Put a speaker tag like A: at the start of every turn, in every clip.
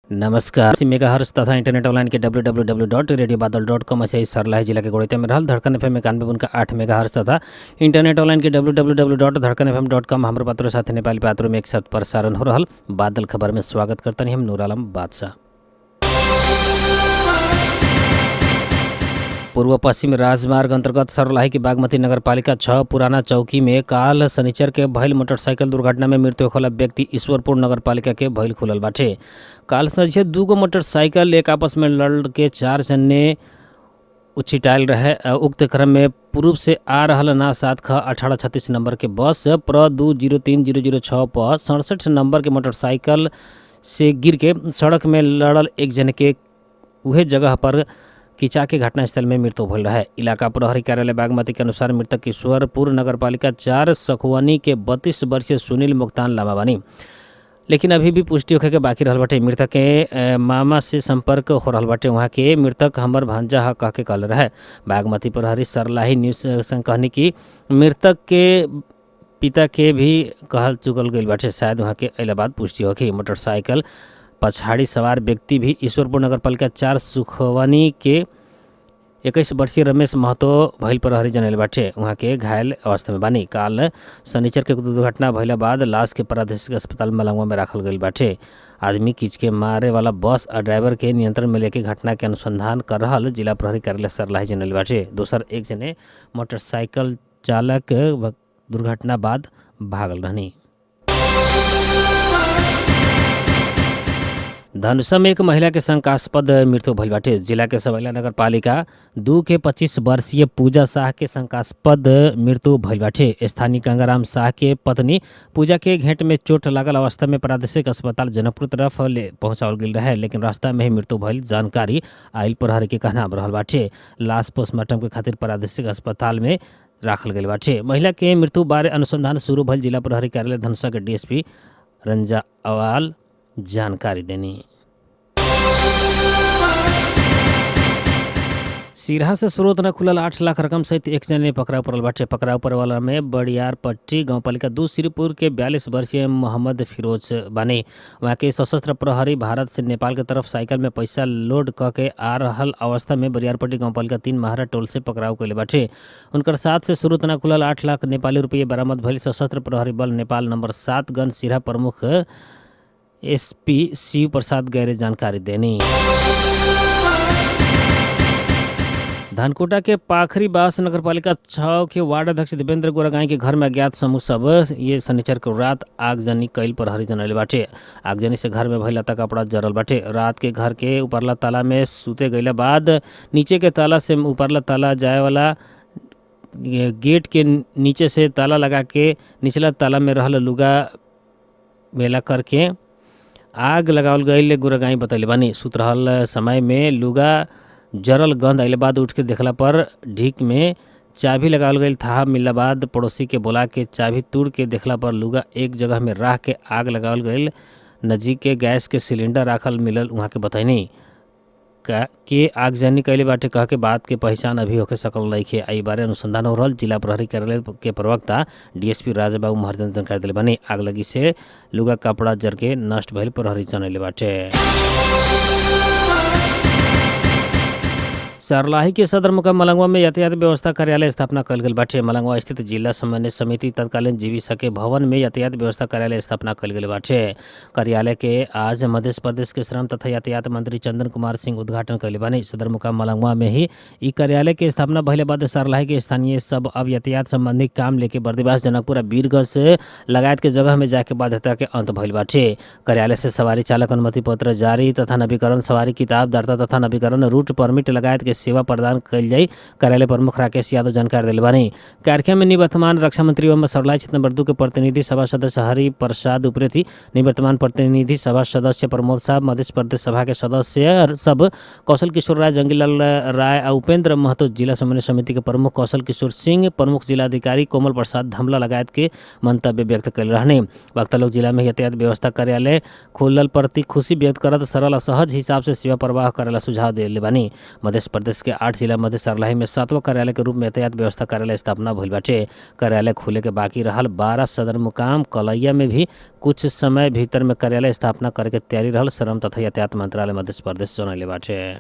A: नमस्कार मेगाहर्ट्ज तथा internet online के www.radiobaadal.com ऐसे ही सरलाही जिला के गोड़िया में रहल धड़कन एफएम 91.8 मेगाहर्ट्ज तथा इंटरनेट ऑनलाइन के www.धड़कनfm.com हमारे पात्रों साथ नेपाली पात्रों में एक साथ प्रसारण हो रहल बादल खबर में स्वागत करते हैं हम नूर आलम बादशाह। पूर्व पश्चिम राजमार्ग अंतर्गत सरलाही की बागमती नगरपालिका 6 पुराना चौकी में काल शनिचर के भइल मोटरसाइकिल दुर्घटना में मृत्यु होखला व्यक्ति ईश्वरपुर नगरपालिका के भइल खुलल बाटे। काल संझे 2 गो मोटरसाइकिल एक आपस में लड़ के 4 जने उछिटायल रहे। उक्त क्रम में पूर्व से आ रहल ना 7ख1836 नंबर के बस प्र 203006 पर 67 नंबर के मोटरसाइकिल से गिर के सड़क में लड़ल एक जने के उहे जगह पर किचा के घटनास्थल में मृत्यु भइल रहे। इलाका प्रहरी कार्यालय बागमती के अनुसार मृतक ईश्वरपुर नगरपालिका 4 सखुवनी के 32 वर्षीय सुनील मुक्तान लामा बानी, लेकिन अभी भी पुष्टि होखे के बाकी रहल बाटे। मृतक के मामा से संपर्क हो रहल बाटे। वहाँ के मृतक हमर भांजा ह कह के कहल रहे। बागमती प्रहरी सरलाही न्यूज कहनी कि मृतक के पिता के भी कहल चुकल गई बाटे। शायद वहाँ के अइला बाद पुष्टि होखी। मोटरसाइकिल पछाड़ी सवार व्यक्ति भी ईश्वरपुर नगरपालिका 4 सुखवानी के 21 वर्षीय रमेश महतो भइल प्रहरी जनैले बाटे। वहाँ के घायल अवस्था में बानी। काल शनिचर के दुर्घटना भइला बाद लाश के प्रादेशिक अस्पताल मलंगवा में राखल गई बाटे। आदमी कीच के मारे वाला बस और ड्राइवर के नियंत्रण में लेके घटना के अनुसंधान कर रहल जिला प्रहरी कार्यालय सरलाही जनैले बाटे। दोसर एक जने मोटरसाइकिल चालक दुर्घटना बाद भागल रहनी। धनुषा में एक महिला के शंकास्पद मृत्यु भइल बाटे। जिला के सबैला नगर पालिका 2 के 25 वर्षीय पूजा शाह के शंकास्पद मृत्यु भइल बाटे। स्थानीय गंगाराम शाह के पत्नी पूजा के घेंट में चोट लागल अवस्था में प्रादेशिक अस्पताल जनकपुर तरफ ले पहुंचावल गेल रहे, लेकिन रास्ता में ही मृत्यु भइल जानकारी आइल प्रहरी के कहना रहल बाटे। लाश पोस्टमार्टम के खातिर प्रादेशिक अस्पताल में राखल गई बाटे। महिला के मृत्यु बारे अनुसंधान शुरू भइल जिला प्रहरी कार्यालय धनुषा के डीएसपी रंजा अवाल जानकारी देनी। सिरहा से स्रोत न खुलल 8 लाख रकम सहित एक जने पकड़ाव पड़ल बाटे। पकड़ाव पड़े वाला में बड़ियार पट्टी गाँव पालिका 2 श्रीपुर के 42 वर्षीय मोहम्मद फिरोज बानी। वहाँ के सशस्त्र प्रहरी भारत से नेपाल के तरफ साइकिल में पैसा लोड क के आ रहल अवस्था में बरियारपट्टी गाँव पालिका 3 महारा टोल से पकड़ाव कैले बाटे। उनकर साथ से स्रोत न खुलल 8 लाख नेपाली रुपये बरामद भइल। सशस्त्र प्रहरी बल नेपाल नंबर 7 गन सिरहा प्रमुख एसपी शिव प्रसाद गैरे जानकारी देनी। धनकोटा के पाखरी बास नगरपालिका 6 के वार्ड अध्यक्ष देवेंद्र गोरागाई के घर में अज्ञात समूह सब ये शनिचर के रात आगजनी कैल प्रहरी जनैले बाटे। आगजनी से घर में भइल कपड़ा जरल बाटे। रात के घर के ऊपरला ताला में सूते गईला बाद नीचे के ताला से ऊपरला ताला जाए वाला गेट के नीचे से ताला लगा के निचला ताला में रहल लुगा मेला करके आग लगावल गई गोरागाई बतैले बानी। सुत रहल समय में लुगा जरल गंध अइले बाद उठ के देखला पर ढीक में चाबी लगावल गई था। मिलला बाद पड़ोसी के बोला के चाबी तोड़ के देखला पर लुगा एक जगह में राख के आग लगावल गई। नजीक के गैस के सिलेंडर राखल मिलल। वहाँ के बताइनी के आगजनी कैले बाटे कह के बात के पहचान अभी होके सकल नइखे। आई बारे अनुसंधान हो रहल जिला प्रहरी कार्यालय के प्रवक्ता डीएसपी राजाबाबू महर्जन जानकारी दिले बानी। आग लगी से लुगा कपड़ा जर के नष्ट भइल प्रहरी जनैले बाटे। सरलाही के सदर मुकाम मलंगवा में यातायात व्यवस्था कार्यालय स्थापना कल गई बाटे। मलंगवा स्थित जिला समन्वय समिति तत्कालीन जीविका के भवन में यातायात व्यवस्था कार्यालय स्थापना कल गई बाटे। कार्यालय के आज मध्य प्रदेश के श्रम तथा यातायात मंत्री चंदन कुमार सिंह उद्घाटन कैले बानी। सदर मुकाम मलंगवा में ही ई कार्यालय के स्थापना भइले बाद सरलाही के स्थानीय सब अब यातायात संबंधी काम लेके बर्दिवास जनकपुर बीरगंज लगायत के जगह में जाके बाध्यता के अंत भइल बाटे। कार्यालय से सवारी चालक अनुमति पत्र जारी तथा नवीकरण, सवारी किताब दर्ता तथा नवीकरण, रूट परमिट लगायत के सेवा प्रदान कल जाई। कार्यालय प्रमुख राकेश यादव जानकारी दिले बानी। कार्यक्रम में निवर्तमान रक्षा मंत्री एवं सरलाही क्षेत्र नंबर 2 के प्रतिनिधि सभा सदस्य हरि प्रसाद उप्रेती, निवर्तमान प्रतिनिधि सभा सदस्य प्रमोद साहब, मध्य प्रदेश सभा के सदस्य सब कौशल किशोर राय, जंगीलाल राय और उपेंद्र महतो, जिला समन्वय समिति के प्रमुख कौशल किशोर सिंह, प्रमुख जिलाधिकारी कोमल प्रसाद धमला लगायत के मंतव्य व्यक्त कल रहने। वक्ता लोग जिला में यातायात व्यवस्था कार्यालय खुलल प्रति खुशी व्यक्त करत सरल और सहज हिसाब से सेवा प्रवाह करेला सुझाव दिले बानी। मध्य प्रदेश प्रदेश के 8 जिला मध्य सर्लाही में 7वां कार्यालय के रूप में यातायात व्यवस्था कार्यालय स्थापना भइल बाटे। कार्यालय खुले के बाकी रहल 12 सदर मुकाम कलैया में भी कुछ समय भीतर में कार्यालय स्थापना करे के तैयारी रहल श्रम तथा यातायात मंत्रालय मध्य प्रदेश जनैले बाटे।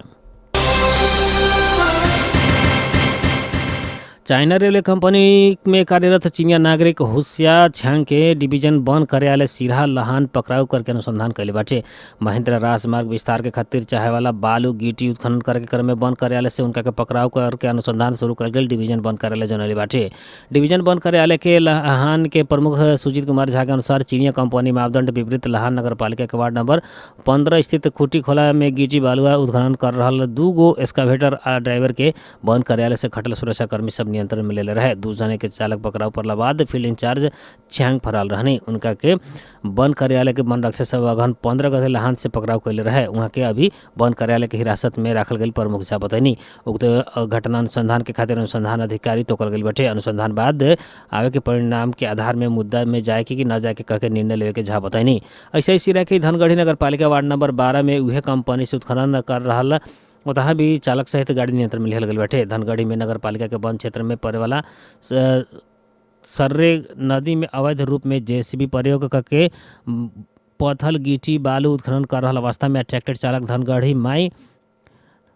A: चाइना रेलवे कंपनी में कार्यरत चीनिया नागरिक हुसिया छांग के डिवीजन वन कार्यालय सिरहा लहान पकड़ाव करके अनुसंधान कैले बाटे। महेंद्र राजमार्ग विस्तार के खातिर चाहे वाला बालू गिट्टी उत्खनन करे के क्रम में वन कार्यालय से उनका के पकड़ाव करके अनुसंधान शुरू कर गई डिवीजन वन कार्यालय जनैले बाटे। डिवीजन वन कार्यालय के लहान के प्रमुख सुजीत कुमार झा के अनुसार चीनिया कंपनी मापदंड विपरीत लहान नगर पालिका के वार्ड नंबर 15 स्थित खुटी खोला में गिट्टी बालुआ उत्खनन कर रहा 2 गो एक्सकावेटर आ ड्राइवर के वन कार्यालय से खटल सुरक्षाकर्मी सब नियंत्रण में ले रहे। 2 जने के चालक पकड़ाव पड़ला बाद फील्ड इंचार्ज छांग फराल रहनी। उनका के वन कार्यालय के वन रक्षक सब अगहन 15 गते लहान से पकड़ाव कैले रहे। वहाँ के अभी वन कार्यालय के हिरासत में रखल गई प्रमुख झा बतैनी। उक्त घटना अनुसंधान के खातिर अनुसंधान अधिकारी तो कल गई बटे। अनुसंधान बाद आवे के परिणाम के आधार में मुद्दा में जाए कि न जाए के कह के निर्णय लेवे के झा बतैनी। ऐसे ही सिरा के धनगढ़ी नगर पालिका वार्ड नंबर 12 में उहे कंपनी से उत्खनन कर रहा वहाँ भी चालक सहित गाड़ी नियंत्रण में लिहल गई बाटे। धनगढ़ी में नगर पालिका के वन क्षेत्र में पड़े वाला सर्रे नदी में अवैध रूप में जेसीबी प्रयोग करके पत्थल गिट्टी बालू उत्खनन कर रहा अवस्था में ट्रैक्टर चालक धनगढ़ी माई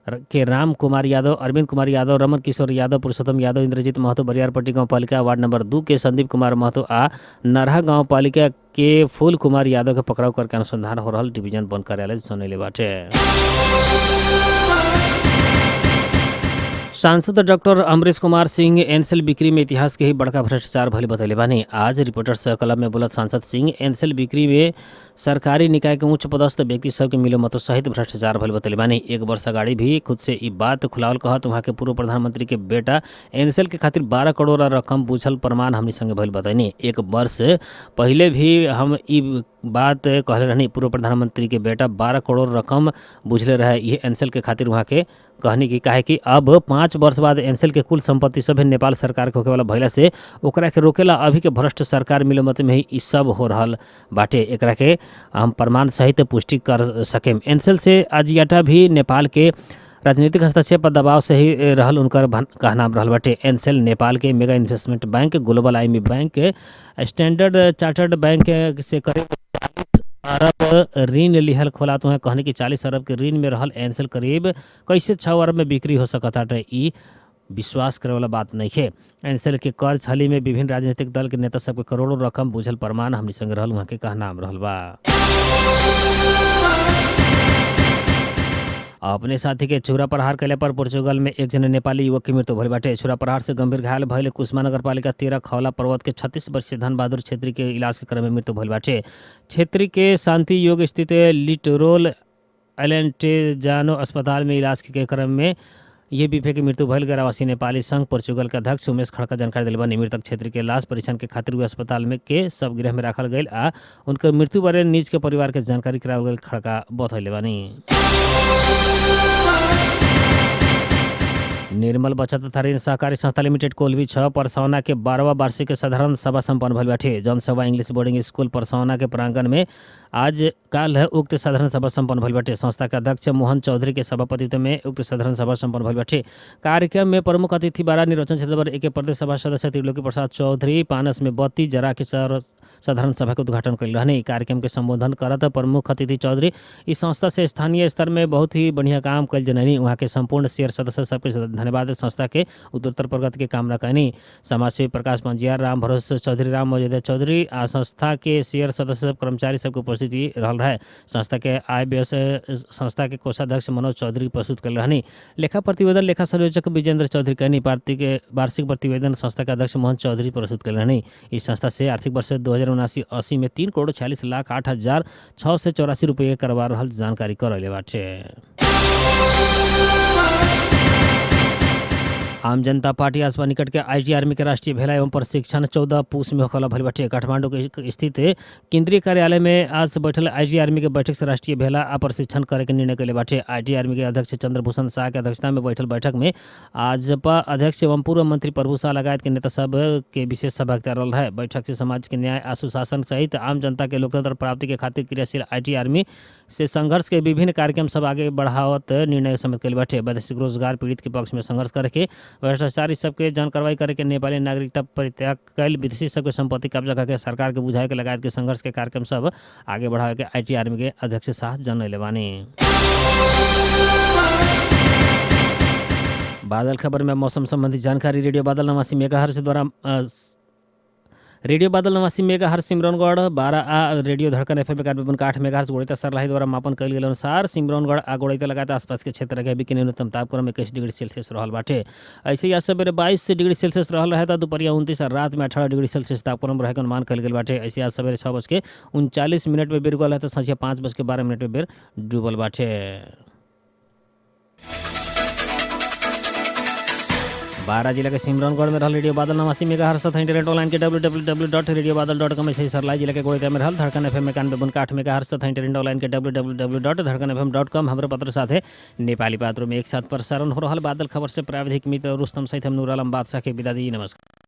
A: के राम कुमार यादव, अरविंद कुमार यादव, रमन किशोर यादव, पुरुषोत्तम यादव, इंद्रजीत महतो बरियारपट्टी गाँव पालिका वार्ड नंबर 2 के संदीप कुमार महतो आ नरहा गाँव पालिका के फूल कुमार यादव के पकड़ाव करके अनुसंधान हो रहा डिवीजन वन कार्यालय जनैले बाटे। सांसद डॉक्टर अमरीश कुमार सिंह एनसेल बिक्री में इतिहास के ही बड़का भ्रष्टाचार भले बतैले बानी। आज रिपोर्टर्स क्लब में बोलत सांसद सिंह एनसेल बिक्री में सरकारी निकाय के उच्च पदस्थ व्यक्ति सबके मिलो मतो सहित भ्रष्टाचार भले बतैले बानी। 1 वर्ष अगाड़ी भी खुद से ई बात खुलावल कहत वहाँ के पूर्व प्रधानमंत्री के बेटा एनसेल के खातिर 12 करोड़ रकम बूझल प्रमाण हमनी संगे भइल बतैनी। 1 वर्ष पहले भी हम ई बात कहले रहनी पूर्व प्रधानमंत्री के बेटा 12 करोड़ रकम बुझले रहे। ये एनसेल के खातिर वहाँ के कहनी कि काहे कि अब 5 वर्ष बाद एनसेल के कुल संपत्ति सब नेपाल सरकार के होके वाला भइला से ओकरा के रोकेला अभी के भ्रष्ट सरकार मिलोमत में ही ई सब हो रहल बाटे। एकरा के हम प्रमाण सहित पुष्टि कर सकेम। एनसेल से आजियाटा भी नेपाल के राजनीतिक हस्तक्षेप पर दबाव से ही रहल उनकर कहना रहल बाटे। एनसेल नेपाल के mega investment bank, global IMF bank, standard chartered bank से करीब 40 अरब ऋण लिहल खोला तो कहने कि 40 अरब के ऋण में रहल एनसेल करीब कैसे 6 अरब में बिक्री हो सकता है। ई विश्वास करे वाला बात नहीं है। एनसेल के कर्ज छली में विभिन्न राजनीतिक दल के नेता सबके करोड़ों रकम बुझल प्रमाण हमनी संग रहल वहाँ के कहना रहल बा। अपने साथी के छुरा प्रहार कैले पर पोर्चुगल में 1 जने नेपाली युवक की मृत्यु भइल बाटे। छुरा प्रहार से गंभीर घायल भइल कुसमा नगर पालिका 13 खौला पर्वत के 36 वर्षीय धन बहादुर छेत्री के इलाज के क्रम में मृत्यु भइल बाटे। छेत्री के शांति योग स्थित लिटरोल एलेंटेजानो अस्पताल में इलाज के क्रम में ये बीफे की मृत्यु भइल। गैरावासी नेपाली संघ पोर्चुगल के अध्यक्ष उमेश खड़का जानकारी दिल बानी। मृतक क्षेत्र के लाश परीक्षण के खातिर हुए अस्पताल में के सब गृह में रखल गई आ उनकर मृत्यु बारे निज के परिवार के जानकारी करावल गई खड़का बतैले बानी। निर्मल बचत तथा ऋण सहकारी संस्था लिमिटेड कोल्भी 6 परसौना के 12वां वार्षिक साधारण सभा संपन्न भइल बाटे। जनसभा इंग्लिश बोर्डिंग स्कूल परसौना के प्रांगण में आज काल उक्त साधारण सभा संपन्न भइल बाटे। संस्था के अध्यक्ष मोहन चौधरी के सभापतित्व में उक्त साधारण सभा संपन्न भइल बाटे। कार्यक्रम में प्रमुख अतिथि बारा निर्वाचन क्षेत्र पर 1 प्रदेश सभा सदस्य त्रिलोकी प्रसाद चौधरी पानस में बत्ती जरा के साधारण सभा के उद्घाटन कैल रहने। कार्यक्रम के संबोधन करत प्रमुख अतिथि चौधरी इस संस्था से स्थानीय स्तर में बहुत ही बढ़िया काम कैल जनैनी। वहाँ के संपूर्ण शेयर सदस्य सबके धन्यवाद। संस्था के उत्तरोत्तर प्रगति के कामना कैनी। समाजसेवी प्रकाश पंजियार, राम भरोसे चौधरी, राम मौजूदा चौधरी आ संस्था के शेयर सदस्य सब कर्मचारी सबके उपस्थिति रहल रहे। संस्था के आय व्यय संस्था के कोषाध्यक्ष मनोज चौधरी प्रस्तुत कर रहनी। लेखा प्रतिवेदन लेखा संयोजक विजेंद्र चौधरी कहनी। पार्टी के वार्षिक प्रतिवेदन संस्था के अध्यक्ष मोहन चौधरी प्रस्तुत कर रहनी। इस संस्था से आर्थिक वर्ष 2079-80 में 3,46,08,684 रुपये करवा रहल जानकारी करले बाटे। आम जनता पार्टी आसपा निकट के आईटी आर्मी के राष्ट्रीय भेला एवं प्रशिक्षण 14 पूस में होखला भइल बाटे। काठमांडू के स्थित केंद्रीय कार्यालय में आज बैठल आईटी आर्मी के बैठक से राष्ट्रीय भेला आ प्रशिक्षण करे के निर्णय कैले बाटे। आईटी आर्मी के अध्यक्ष चंद्रभूषण शाह के अध्यक्षता में बैठल बैठक में भाजपा अध्यक्ष एवं पूर्व मंत्री प्रभु शाह लगायत के नेता सब के विशेष सहभागिता रहल है। बैठक से समाज के न्याय आ सुशासन सहित आम जनता के लोकतंत्र प्राप्ति के खातिर क्रियाशील आईटी आर्मी से संघर्ष के विभिन्न कार्यक्रम सब आगे बढ़ावत निर्णय सम्मत कैले बाटे। वैदेशिक रोजगार पीड़ित के पक्ष में संघर्ष करके भ्रष्टाचारी सबके जान कार्रवाई करे के नेपाली नागरिकता परित्याग कैल विदेशी सबके संपत्ति कब्जा करके सरकार के बुझाए के लगायत के संघर्ष के कार्यक्रम सब आगे बढ़ावे के आईटी आर्मी के अध्यक्ष शाह जनैले बानी। बादल खबर में मौसम संबंधी जानकारी रेडियो बादल 89 मेगाहर्ट्ज द्वारा रेडियो बादल 89 मेगाहर्ट्ज सिमरौनगढ़ 12 आ रेडियो धड़कन एफएम 91.8 मेगाहर्ट्ज गोड़िता सर्लाही द्वारा मापन कल गेल अनुसार सिमरौनगढ़ आ गोड़िता लगायत आसपास के क्षेत्र के अभी के न्यूनतम तापक्रम 21 डिग्री सेल्सियस रहल बाटे। ऐसे ही आज सवेरे 22 डिग्री सेल्सियस रहल रहे तो दोपहरिया 29 और रात में 18 डिग्री सेल्सियस तापक्रम रहे के अनुमान कल गेल बाटे। ऐसे आज सवेरे 6:39 में बेर गल है तो संझिया 5:12 में बेर डूबल बाटे। बारा जिला के सिमरौनगढ़ में रहल रेडियो बादल 89 मेगाहर्ट्ज तथा इंटरनेट ऑनलाइन के www.radiobadal.com से सरलाई जिला के गोड़िया में रहल धड़कन एफएम 91.8 मेगाहर्ट्ज तथा इंटरनेट ऑनलाइन के www.धड़कनfm.com हमरे पत्र साथे नेपाली पात्रों में एक साथ प्रसारण हो रहल बादल खबर से प्राविधिक मित्र रुस्तम सहित हम नूर आलम बादशाह के विदा दी। नमस्कार।